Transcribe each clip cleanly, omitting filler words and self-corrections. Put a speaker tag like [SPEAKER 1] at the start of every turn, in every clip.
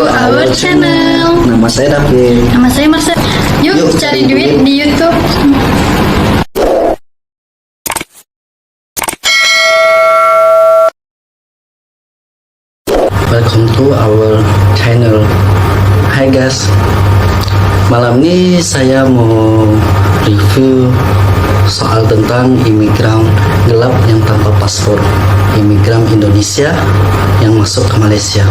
[SPEAKER 1] our channel.
[SPEAKER 2] Nama saya David.
[SPEAKER 1] Nama saya Marcel. Yuk cari duit di YouTube.
[SPEAKER 2] Welcome to our channel. Hai guys, malam ini saya mau review soal tentang imigran gelap yang tanpa paspor, imigran Indonesia yang masuk ke Malaysia.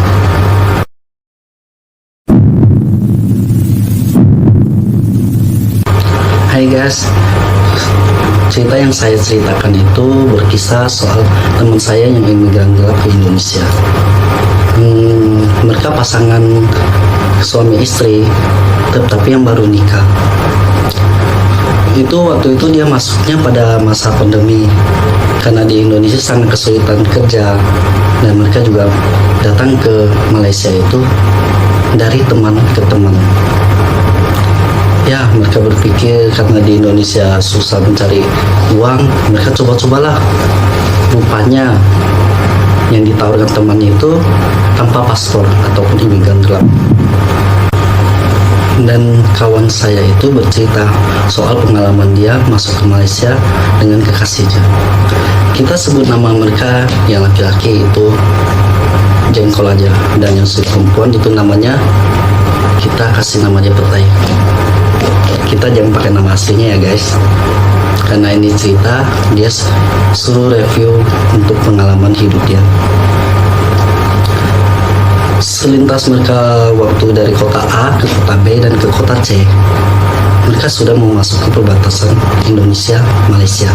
[SPEAKER 2] Hai guys, cerita yang saya ceritakan itu berkisah soal teman saya yang imigran gelap ke Indonesia. Mereka pasangan suami istri, tetapi yang baru nikah. Waktu itu dia masuknya pada masa pandemi, karena di Indonesia sangat kesulitan kerja, dan mereka juga datang ke Malaysia itu dari teman ke teman. Ya, mereka berpikir karena di Indonesia susah mencari uang, mereka coba-cobalah. Rupanya yang ditawarkan temannya itu tanpa paspor ataupun imigran gelap. Dan kawan saya itu bercerita soal pengalaman dia masuk ke Malaysia dengan kekasihnya. Kita sebut nama mereka yang laki-laki itu Jengkol aja, dan yang si perempuan itu namanya kita kasih nama dia Petai. Kita jangan pakai nama aslinya ya guys, karena ini cerita dia suruh review untuk pengalaman hidup dia. Selintas mereka waktu dari kota A ke kota B dan ke kota C, mereka sudah mau masuk ke perbatasan Indonesia Malaysia.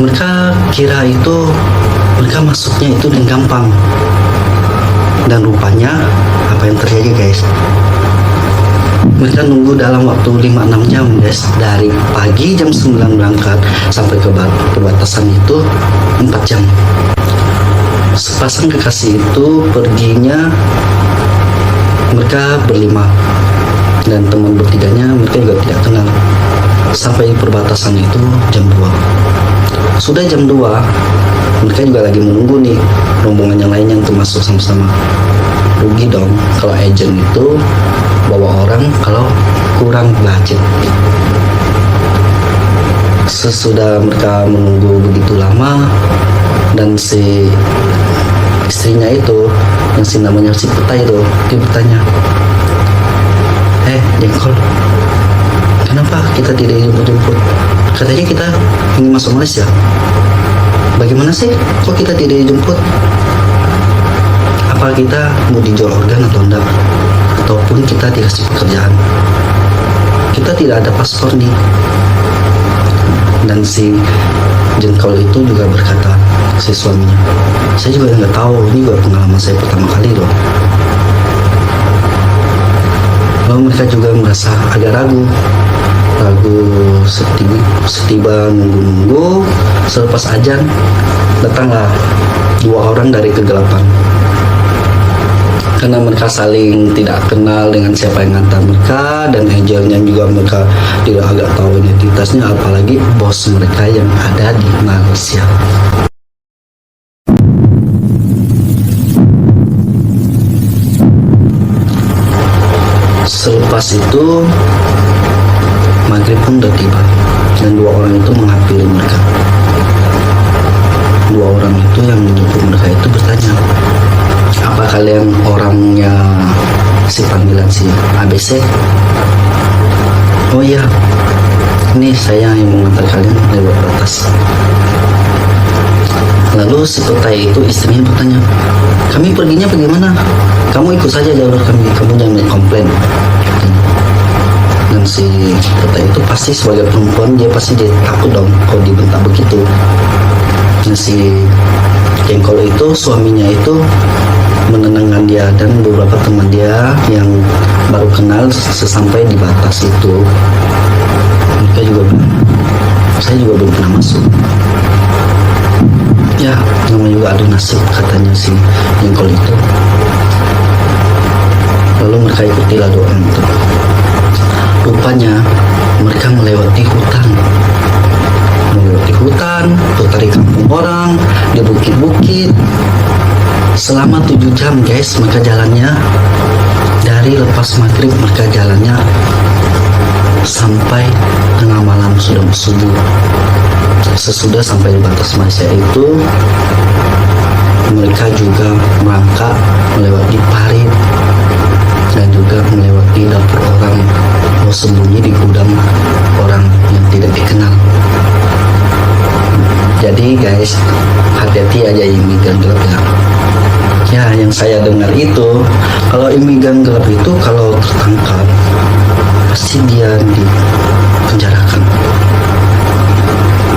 [SPEAKER 2] Mereka kira itu mereka masuknya itu dengan gampang, dan rupanya apa yang terjadi guys, mereka nunggu dalam waktu 5-6 jam guys. Dari pagi jam 9 berangkat sampai ke perbatasan itu 4 jam. Sepasang kekasih itu perginya mereka berlima, dan teman bertiganya mereka juga tidak kenal. Sampai di perbatasan itu jam 2. Sudah jam 2, mereka juga lagi menunggu nih rombongan yang lain yang termasuk sama-sama. Rugi dong kalau agent itu bawa orang kalau kurang budget. Sesudah mereka menunggu begitu lama, dan si istrinya itu yang namanya si Petai itu, dia bertanya, Jengkol, kenapa kita tidak dijemput-jemput? Katanya kita ingin masuk Malaysia. Bagaimana sih kok kita tidak dijemput? Apa kita mau dijual organ atau enggak? Ataupun kita dikasih pekerjaan? Kita tidak ada paspor nih. Dan si Jengkol itu juga berkata, si suaminya, saya juga nggak tahu, ini juga pengalaman saya pertama kali loh. Lalu mereka juga merasa agak ragu setiba nunggu-nunggu. Selepas ajan datanglah 2 orang dari kegelapan. Karena mereka saling tidak kenal dengan siapa yang ngantar mereka, dan agennya juga mereka tidak agak tahu identitasnya, apalagi bos mereka yang ada di Malaysia. Selepas itu maghrib pun udah tiba, dan 2 orang itu menghampiri mereka. 2 orang itu yang menjemput mereka itu bertanya, apa kalian orangnya si panggilan si ABC? Oh iya, ini saya yang mengantar kalian lewat batas. Lalu si Petai itu istrinya bertanya, kami perginya bagaimana? Kamu ikut saja jalur kami, kamu jangan komplain. Dan si Petai itu pasti sebagai perempuan dia takut dong kalau dibentak begitu. Dan si Jengkol itu suaminya itu menenangkan dia dan beberapa teman dia yang baru kenal sesampai di batas itu. Mereka juga bilang, saya juga belum pernah masuk. Ya, namanya juga ada nasib, katanya si Jengkol itu. Lalu mereka ikutilah doa itu. Rupanya mereka melewati hutan, putari kampung orang, di bukit-bukit. selama 7 jam guys. Mereka jalannya dari lepas maghrib, mereka jalannya sampai tengah malam sudah subuh. Sesudah sampai di batas Malaysia itu, mereka juga merangkak melewati parit dan juga melewati dapur orang, sembunyi di gudang orang yang tidak dikenal. Jadi guys, hati-hati aja imigran gelap ya. Ya, yang saya dengar itu, kalau imigran gelap itu kalau tertangkap pasti dia dipenjarakan.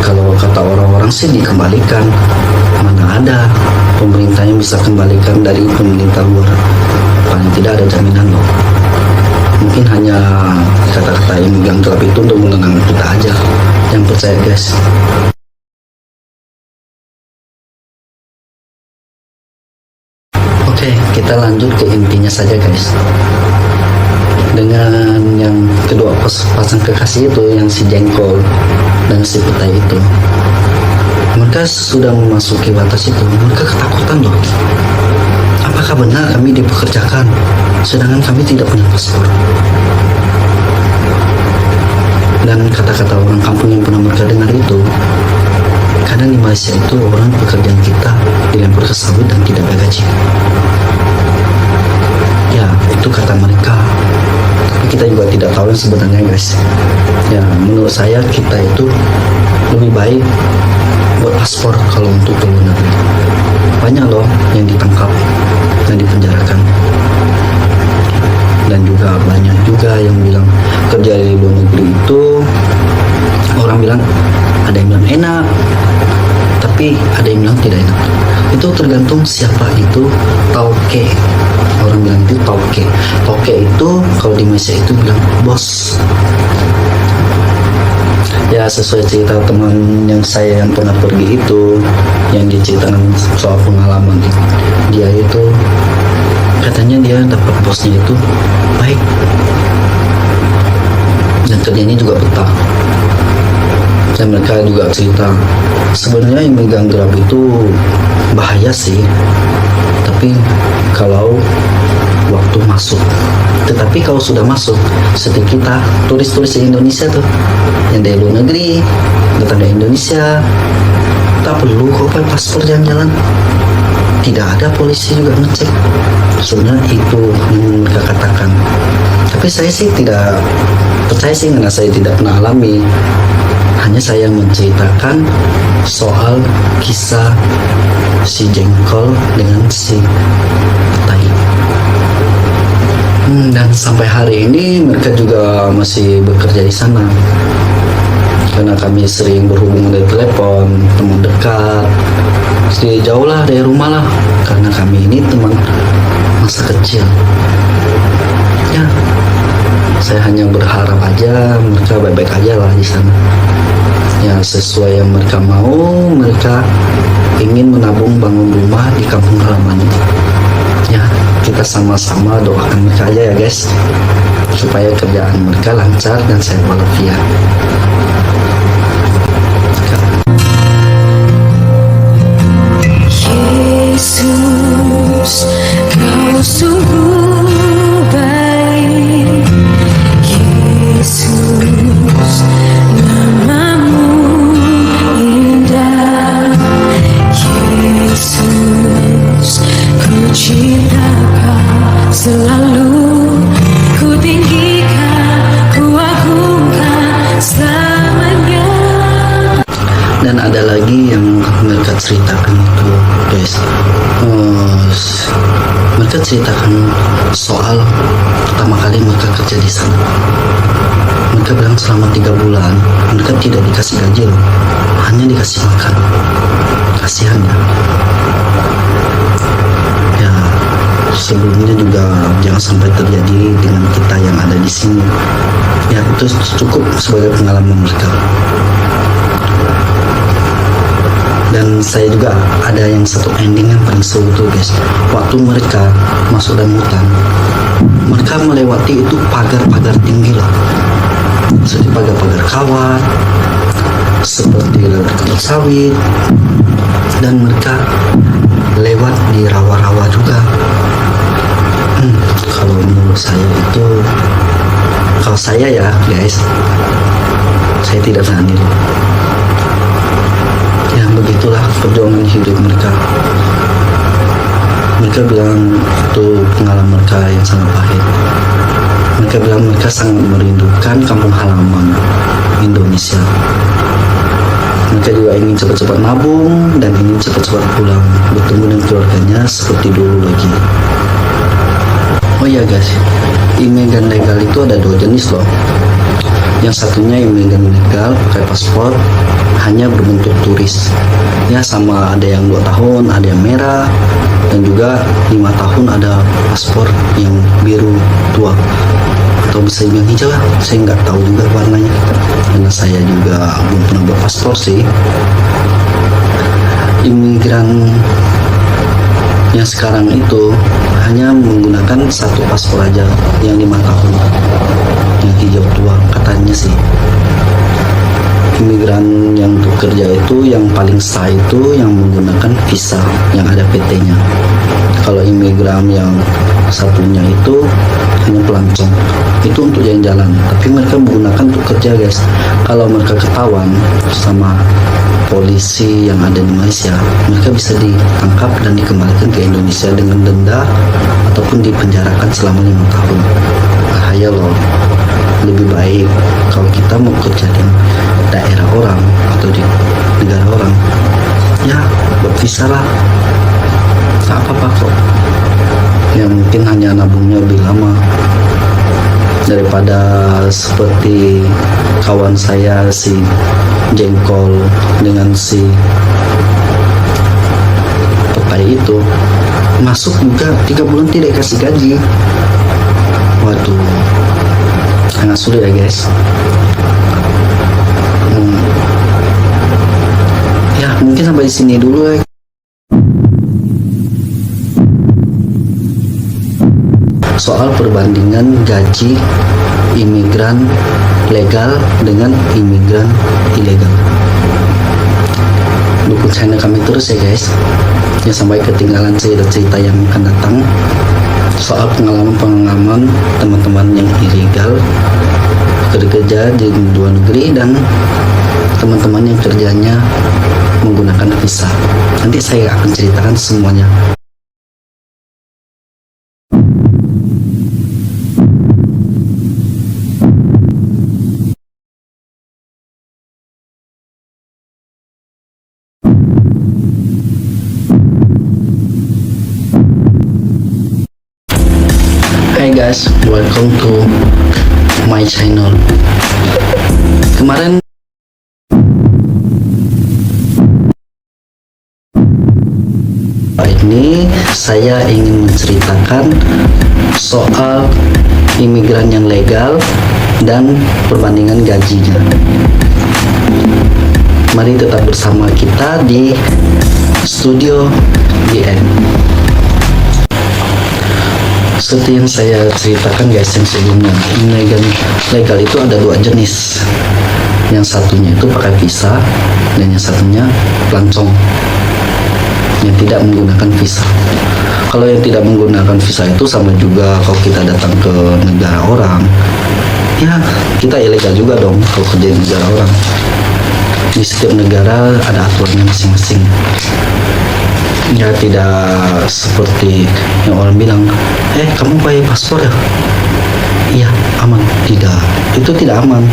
[SPEAKER 2] Kalau kata orang-orang sih dikembalikan. Mana ada pemerintah yang bisa kembalikan dari pemerintah luar? Paling tidak ada jaminan loh. Mungkin hanya kata-kata imigran gelap itu untuk menenangkan kita aja. Yang percaya guys. Oke, kita lanjut ke intinya saja guys. Dengan yang kedua pasang kekasih itu, yang si Jengkol dan si Petai itu, mereka sudah memasuki batas itu. Mereka ketakutan loh. Apakah benar kami dipekerjakan sedangkan kami tidak punya paspor? Dan kata-kata orang kampung yang pernah mereka dengar itu, kadang di Malaysia itu orang pekerjaan kita dilempar ke sawit dan tidak ada gaji. Ya, itu kata mereka. Tapi kita juga tidak tahu yang sebenarnya guys. Ya, menurut saya kita itu lebih baik buat paspor kalau untuk ke luar negeri. Banyak loh yang ditangkap dan dipenjarakan. Dan juga banyak juga yang bilang kerja di luar negeri itu, orang bilang ada yang bilang enak, tapi ada yang bilang tidak enak. Itu tergantung siapa itu tauke. Orang bilang itu tauke. Tauke itu kalau di Malaysia itu bilang bos. Ya, sesuai cerita teman yang saya yang pernah pergi itu, yang diceritakan soal pengalaman dia itu, katanya dia dapat bosnya itu baik dan kerjanya juga betah. Dan mereka juga cerita sebenarnya imigran gelap itu bahaya sih, tapi kalau waktu masuk. Tetapi kalau sudah masuk, seperti kita turis-turis di Indonesia tuh, yang dari luar negeri datang ke Indonesia, tak perlu kok pakai paspor jalan-jalan, tidak ada polisi juga ngecek. Sebenarnya itu yang mereka katakan. Tapi saya sih tidak percaya sih, karena saya tidak pernah alami. Hanya saya menceritakan soal kisah si Jengkol dengan si Petai. Dan sampai hari ini mereka juga masih bekerja di sana. Karena kami sering berhubungan dari telepon, teman dekat, sedikit jauh lah dari rumah lah. Karena kami ini teman masa kecil. Ya, saya hanya berharap aja mereka baik-baik aja lah di sana. Ya, sesuai yang mereka mau, mereka ingin menabung bangun rumah di kampung halamannya. Ya, kita sama-sama doakan mereka aja ya guys, supaya kerjaan mereka lancar dan sehat walafiat.
[SPEAKER 3] Yesus, kau sungguh baik. Yesus, namamu indah. Yesus, ku cinta kau selalu, ku tinggikan, ku agungkan selamanya.
[SPEAKER 2] Dan ada lagi yang mereka ceritakan itu guys, mereka ceritakan soal pertama kali mereka kerja di sana. Mereka bilang selama 3 bulan mereka tidak dikasih gaji loh, hanya dikasih makan. Kasihan ya. Ya, sebelumnya juga jangan sampai terjadi dengan kita yang ada di sini. Ya, itu cukup sebagai pengalaman mereka. Dan saya juga ada yang satu ending yang paling seru tuh guys. Waktu mereka masuk dalam hutan, mereka melewati itu pagar-pagar tinggi lah, seperti pagar-pagar kawat, seperti kelapa sawit, dan mereka lewat di rawa-rawa juga. Kalau menurut saya itu, kalau saya ya guys, saya tidak berani. Ya begitulah perjuangan hidup mereka. Mereka bilang itu pengalaman mereka yang sangat pahit. Mereka bilang mereka sangat merindukan kampung halaman Indonesia. Mereka juga ingin cepat-cepat nabung dan ingin cepat-cepat pulang bertemu dengan keluarganya seperti dulu lagi. Oh iya guys, imigran legal itu ada dua jenis loh. Yang satunya imigran legal pakai paspor hanya berbentuk turis. Ya sama, ada yang 2 tahun, ada yang merah, dan juga 5 tahun ada paspor yang biru tua, atau bisa dibilang hijau lah. Saya nggak tahu juga warnanya karena saya juga belum pernah berpaspor sih. Imigran yang sekarang itu hanya menggunakan satu paspor aja yang 5 tahun, yang hijau tua katanya sih. Imigran yang bekerja itu yang paling sah itu yang menggunakan visa yang ada PT-nya. Kalau imigran yang satunya itu hanya pelancong, itu untuk jalan-jalan, tapi mereka menggunakan untuk kerja guys. Kalau mereka ketahuan sama polisi yang ada di Malaysia, mereka bisa ditangkap dan dikembalikan ke Indonesia dengan denda ataupun dipenjarakan selama 5 tahun. Bahaya loh. Lebih baik kalau kita mau kerja di daerah orang atau di negara orang, ya buat visa lah, tak apa-apa kok. Ya mungkin hanya nabungnya lebih lama daripada seperti kawan saya si Jengkol dengan si Petai itu, masuk juga 3 bulan tidak kasih gaji. Waduh, sangat sulit ya guys. Ya mungkin sampai di sini dulu ya. Soal perbandingan gaji imigran legal dengan imigran ilegal. Dukung channel kami terus ya guys, ya sampai ketinggalan cerita-cerita yang akan datang soal pengalaman-pengalaman teman-teman yang ilegal bekerja di luar negeri dan teman-teman yang kerjanya menggunakan visa. Nanti saya akan ceritakan semuanya. Hai guys, welcome to my channel. Kemarin ini saya ingin menceritakan soal imigran yang legal dan perbandingan gajinya. Mari tetap bersama kita di Studio DN. Seperti yang saya ceritakan guys yang sebelumnya, imigran legal itu ada 2 jenis. Yang satunya itu pakai visa dan yang satunya pelancong yang tidak menggunakan visa. Kalau yang tidak menggunakan visa itu sama juga kalau kita datang ke negara orang, ya kita ilegal juga dong kalau kerja di negara orang. Di setiap negara ada aturannya masing-masing. Ya tidak seperti yang orang bilang, kamu pakai paspor ya? Iya aman. Tidak, itu tidak aman.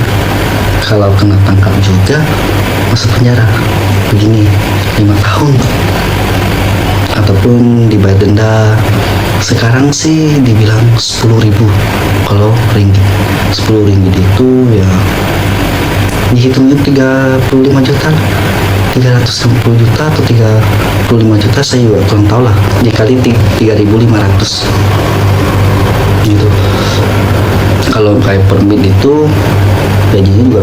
[SPEAKER 2] Kalau kena tangkap juga masuk penjara begini 5 tahun ataupun dibayar denda. Sekarang sih dibilang 10.000 kalau ringgit. 10 ringgit itu ya dihitungnya 35 juta, 360 juta atau 35 juta, saya juga kurang tahu lah, dikali 3.500 gitu. Kalau kayak permit itu gajinya juga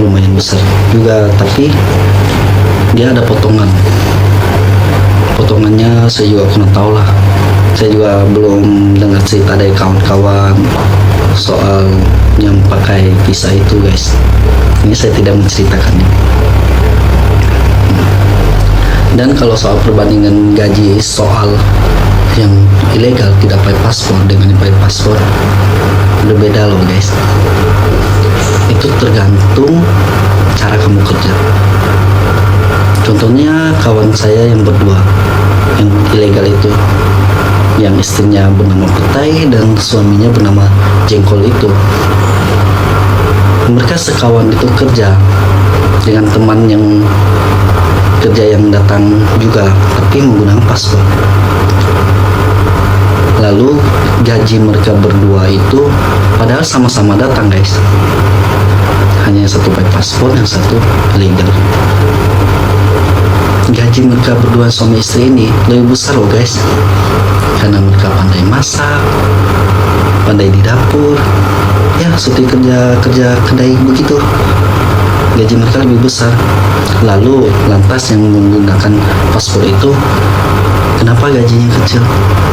[SPEAKER 2] lumayan besar juga, tapi dia ada potongannya saya juga kurang tahu lah. Saya juga belum dengar cerita dari kawan-kawan soal yang pakai visa itu guys. Ini saya tidak menceritakannya. Dan kalau soal perbandingan gaji soal yang ilegal tidak pakai paspor dengan yang pakai paspor, berbeda loh guys. Itu tergantung cara kamu kerja. Contohnya kawan saya yang berdua yang ilegal itu, yang istrinya bernama Petai dan suaminya bernama Jengkol itu, mereka sekawan itu kerja dengan teman yang kerja yang datang juga tapi menggunakan paspor. Lalu gaji mereka berdua itu padahal sama-sama datang guys, hanya yang satu pakai paspor, yang satu ilegal. Gaji mereka berdua suami istri ini lebih besar loh guys, karena mereka pandai masak, pandai di dapur, ya seperti kerja kedai begitu. Gaji mereka lebih besar. Lalu lantas yang menggunakan paspor itu kenapa gajinya kecil?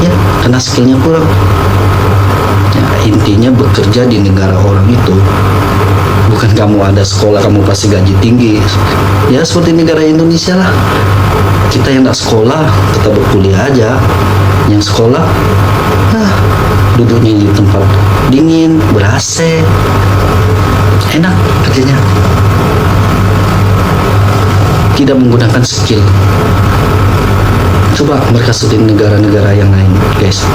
[SPEAKER 2] Ya karena skillnya kurang. Ya, intinya bekerja di negara orang itu bukan kamu ada sekolah kamu pasti gaji tinggi. Ya seperti negara Indonesia lah, kita yang tidak sekolah tetap berkuliah aja, yang sekolah duduknya di tempat dingin ber-AC, enak kerjanya, tidak menggunakan skill. Coba mereka seperti negara-negara yang lain guys,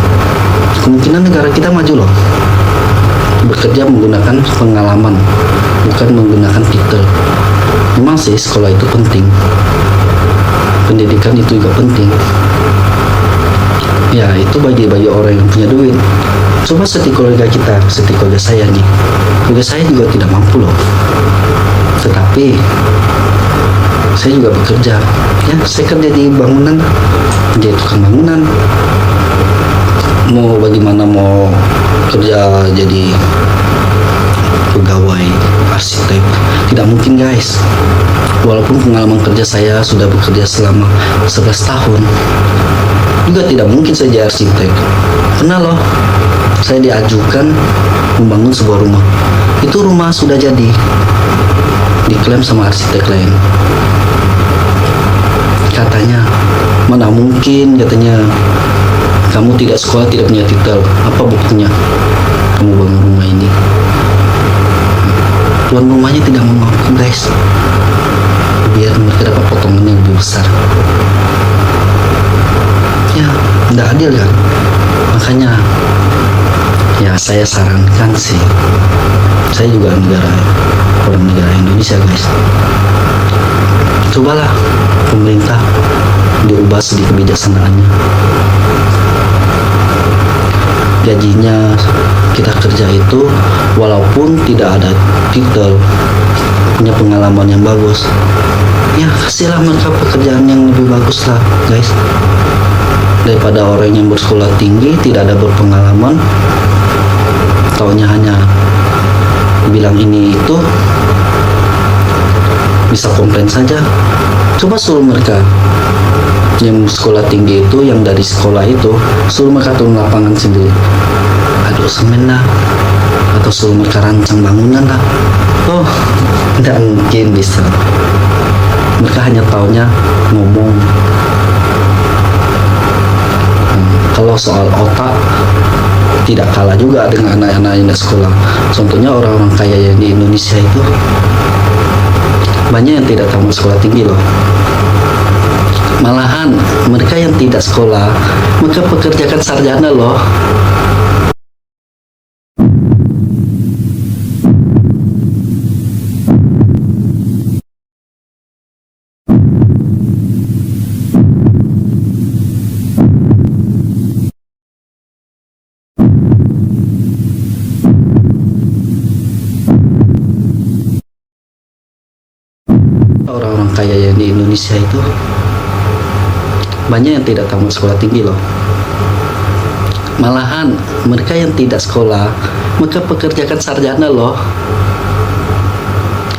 [SPEAKER 2] kemungkinan negara kita maju loh. Bekerja menggunakan pengalaman, bukan menggunakan titel. Memang sih sekolah itu penting, pendidikan itu juga penting. Ya itu bagi orang yang punya duit. Coba seperti keluarga kita, seperti keluarga saya nih. Keluarga saya juga tidak mampu loh, tetapi saya juga bekerja. Ya saya kerja di bangunan, menjadi tukang bangunan. Mau bagaimana mau kerja jadi pegawai arsitek, tidak mungkin guys. Walaupun pengalaman kerja saya sudah bekerja selama 11 tahun, juga tidak mungkin saya jadi arsitek. Pernah loh saya diajukan membangun sebuah rumah, itu rumah sudah jadi, diklaim sama arsitek lain. Katanya mana mungkin, katanya kamu tidak sekolah, tidak punya titel, apa buktinya kamu bangun rumah ini? Tuan rumahnya tidak mampu guys, biar mereka dapat potongan yang lebih besar. Ya tidak adil kan. Makanya ya saya sarankan sih, saya juga orang negara Indonesia guys, cobalah pemerintah diubah sedikit kebijaksanaannya. Gajinya kita kerja itu walaupun tidak ada titel, punya pengalaman yang bagus, ya kasihlah mereka pekerjaan yang lebih bagus lah guys, daripada orang yang bersekolah tinggi tidak ada berpengalaman, taunya hanya bilang ini itu, bisa komplain saja. Coba suruh mereka yang sekolah tinggi itu, yang dari sekolah itu, suruh mereka turun lapangan sendiri, aduk semen lah, atau suruh mereka rancang bangunan lah. Oh tidak mungkin bisa. Mereka hanya taunya ngomong. Kalau soal otak tidak kalah juga dengan anak-anak yang di sekolah. Contohnya orang-orang kaya yang di Indonesia itu banyak yang tidak tamat sekolah tinggi loh. Malahan mereka yang tidak sekolah mereka pekerjakan sarjana loh. Orang-orang kaya yang di Indonesia itu banyak yang tidak tamat sekolah tinggi loh. Malahan mereka yang tidak sekolah mereka pekerjakan sarjana loh,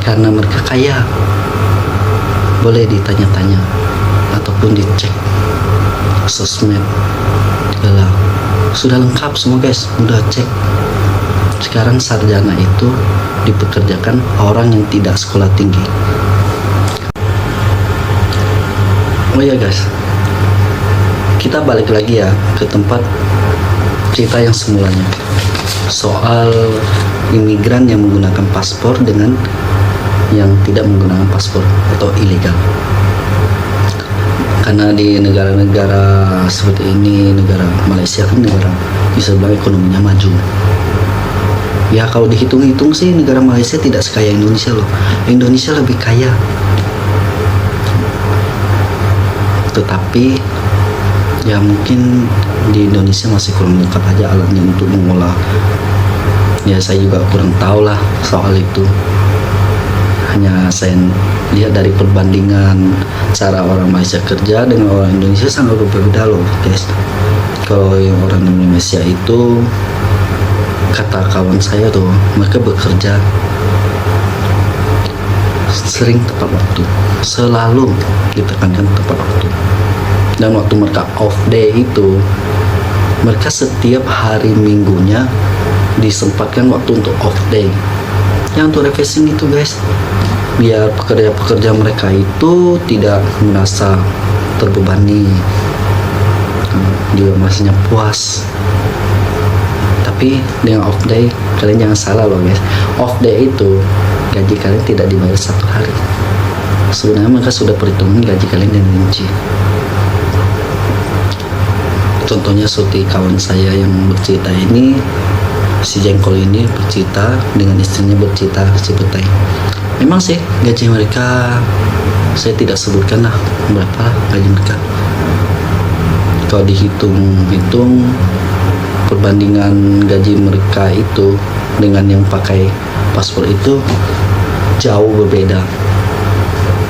[SPEAKER 2] karena mereka kaya. Boleh ditanya-tanya ataupun dicek sosmed, sudah lengkap semua guys, udah cek. Sekarang sarjana itu dipekerjakan orang yang tidak sekolah tinggi. Oh ya guys, kita balik lagi ya ke tempat cerita yang semulanya, soal imigran yang menggunakan paspor dengan yang tidak menggunakan paspor atau ilegal. Karena di negara-negara seperti ini, negara Malaysia kan negara bisa bilang ekonominya maju. Ya kalau dihitung-hitung sih negara Malaysia tidak sekaya Indonesia loh. Indonesia lebih kaya. Tetapi ya mungkin di Indonesia masih kurang lengkap aja alatnya untuk mengolah. Ya saya juga kurang tahu lah soal itu. Hanya saya lihat dari perbandingan cara orang Malaysia kerja dengan orang Indonesia sangat berbeda loh guys. Kalau yang orang Indonesia itu, kata kawan saya tuh, mereka bekerja sering tepat waktu, selalu ditekankan tepat waktu. Dan waktu mereka off day itu, mereka setiap hari minggunya disempatkan waktu untuk off day, yang untuk refreshing itu guys, biar pekerja-pekerja mereka itu tidak merasa terbebani, juga merasanya puas. Tapi dengan off day, kalian jangan salah loh guys, off day itu gaji kalian tidak dibayar satu hari. Sebenarnya mereka sudah perhitungan gaji kalian dan rinci. Contohnya seperti kawan saya yang bercerita ini, si Jengkol ini bercerita dengan istrinya bercerita si Petai. Memang sih gaji mereka, saya tidak sebutkan lah berapa gaji mereka. Kalau dihitung-hitung perbandingan gaji mereka itu dengan yang pakai paspor itu jauh berbeda.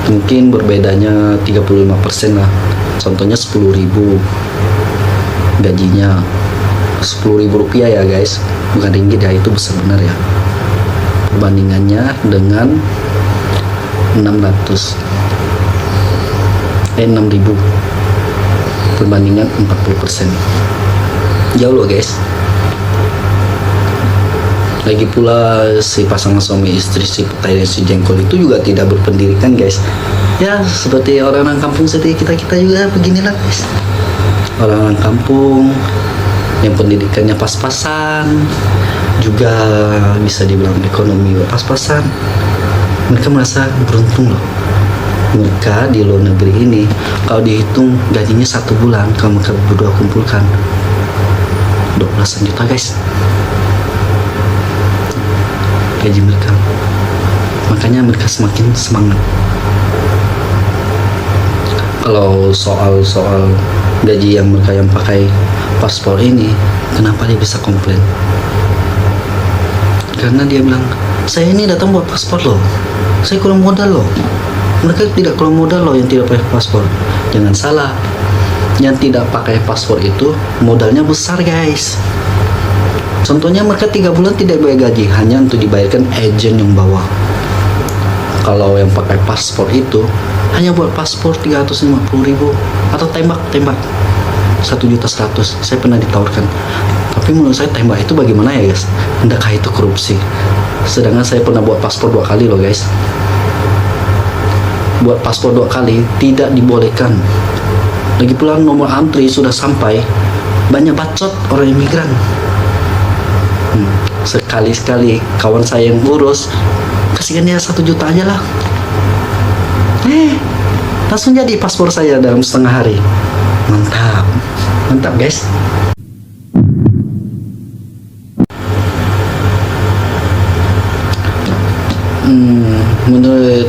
[SPEAKER 2] Mungkin berbedanya 35% lah. Contohnya 10.000 gajinya, 10.000 rupiah ya guys, bukan ringgit ya, itu besar benar ya. Perbandingannya dengan 6.000 perbandingan 40%, jauh loh guys. Lagi pula si pasangan suami istri si Petai dan si Jengkol itu juga tidak berpendidikan guys. Ya seperti orang-orang kampung seperti kita juga beginilah guys. Orang-orang kampung yang pendidikannya pas-pasan, juga bisa dibilang ekonomi pas-pasan. Mereka merasa beruntung loh. Mereka di luar negeri ini, kalau dihitung gajinya 1 bulan, kalau mereka berdua kumpulkan 12 juta guys, gaji mereka. Makanya mereka semakin semangat. Kalau soal gaji yang mereka yang pakai paspor ini, kenapa dia bisa komplain? Karena dia bilang, saya ini datang buat paspor loh, saya kurang modal loh. Mereka tidak kurang modal loh yang tidak pakai paspor. Jangan salah, yang tidak pakai paspor itu modalnya besar guys. Contohnya mereka 3 bulan tidak bayar gaji, hanya untuk dibayarkan agen yang bawa. Kalau yang pakai paspor itu hanya buat paspor 350.000 atau tembak 1.100.000. Saya pernah ditawarkan, tapi menurut saya tembak itu bagaimana ya guys? Endakkah itu korupsi? Sedangkan saya pernah buat paspor 2 kali loh guys. Buat paspor 2 kali tidak dibolehkan. Lagi pula nomor antri sudah sampai, banyak bacot orang imigran. Sekali-sekali kawan saya yang urus, kasihkan dia 1 juta aja lah. Langsung jadi paspor saya dalam setengah hari. Mantap guys. Menurut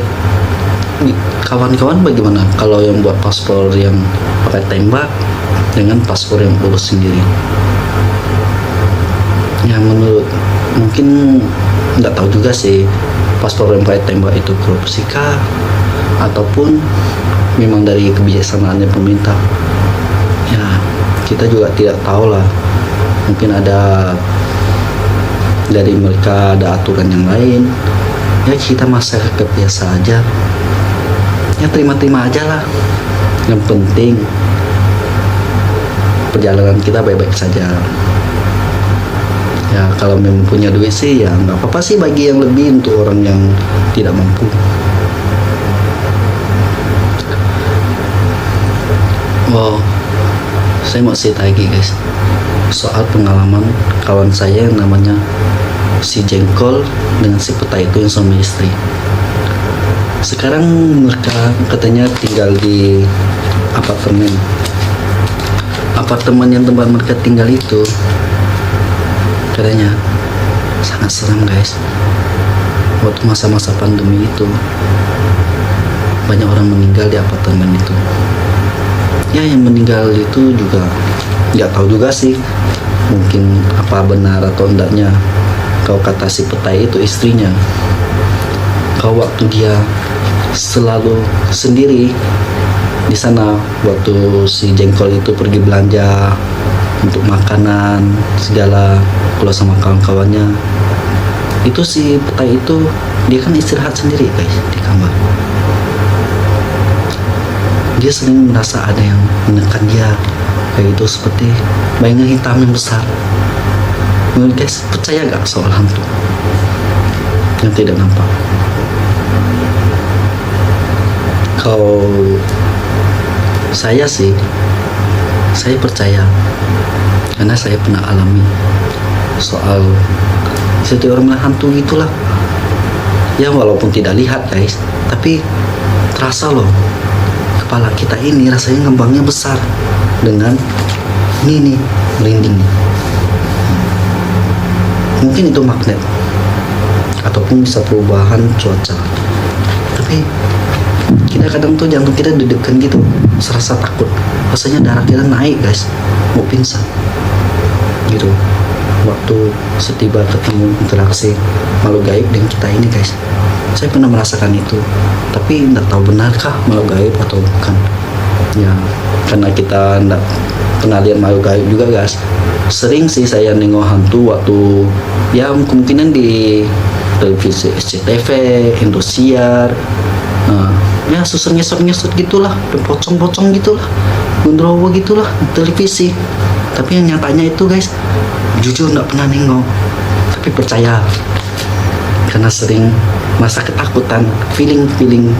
[SPEAKER 2] kawan-kawan bagaimana kalau yang buat paspor yang pakai tembak dengan paspor yang urus sendiri? Ya menurut, mungkin nggak tahu juga sih, paspor yang pakai tembak itu korupsi kah ataupun memang dari kebijaksanaannya pemerintah. Ya kita juga tidak tahu lah, mungkin ada dari mereka ada aturan yang lain. Ya kita masyarakat biasa aja, ya terima-terima aja lah. Yang penting perjalanan kita baik-baik saja. Ya kalau memang punya duit sih ya nggak apa-apa sih bagi yang lebih untuk orang yang tidak mampu. Oh, saya mau cerita lagi guys soal pengalaman kawan saya yang namanya si Jengkol dengan si Petai itu yang suami istri. Sekarang mereka katanya tinggal di apartemen. Apartemen yang tempat mereka tinggal itu katanya sangat seram guys. Waktu masa-masa pandemi itu banyak orang meninggal di apartemen itu. Ya, yang meninggal itu juga nggak tahu juga sih, mungkin apa benar atau enggaknya kau kata si Petai itu istrinya. Kau waktu dia selalu sendiri di sana, waktu si Jengkol itu pergi belanja untuk makanan segala kalau sama kawan-kawannya, itu si Petai itu dia kan istirahat sendiri guys di kamar. Dia sering merasa ada yang menekan dia kayak gitu, seperti bayangan hitam yang besar. Menurut guys, percaya gak soal hantu yang tidak nampak? Kalau saya sih, saya percaya karena saya pernah alami soal setiap orang hantu gitulah. Ya walaupun tidak lihat guys, tapi terasa loh kepala kita ini rasanya ngembangnya besar dengan ini nih merinding. Mungkin itu magnet ataupun bisa perubahan cuaca, tapi kita kadang tuh jantung kita deg-degan gitu, serasa takut, rasanya darah kita naik guys, mau pingsan gitu waktu setiba ketemu interaksi makhluk gaib dengan kita ini guys. Saya pernah merasakan itu, tapi tidak tahu benarkah makhluk gaib atau bukan. Ya, karena kita tidak pernah lihat makhluk gaib juga guys. Sering sih saya nengok hantu waktu ya kemungkinan di televisi SCTV, Indosiar, ya susur ngesot gitulah, pocong gitulah, gundrowo gitulah televisi. Tapi yang nyatanya itu guys, jujur nggak pernah nengok, tapi percaya karena sering masa ketakutan, feeling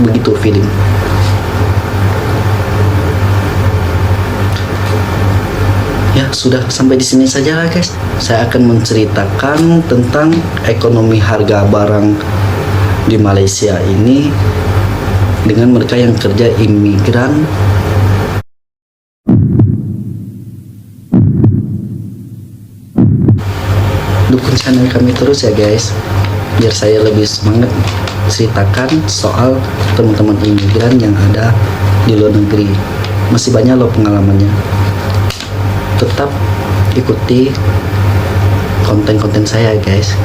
[SPEAKER 2] begitu feeling. Ya sudah, sampai di sini saja lah guys. Saya akan menceritakan tentang ekonomi harga barang di Malaysia ini dengan mereka yang kerja imigran. Dukung channel kami terus ya guys, biar saya lebih semangat ceritakan soal teman-teman imigran yang ada di luar negeri. Masih banyak loh pengalamannya. Tetap ikuti konten-konten saya guys.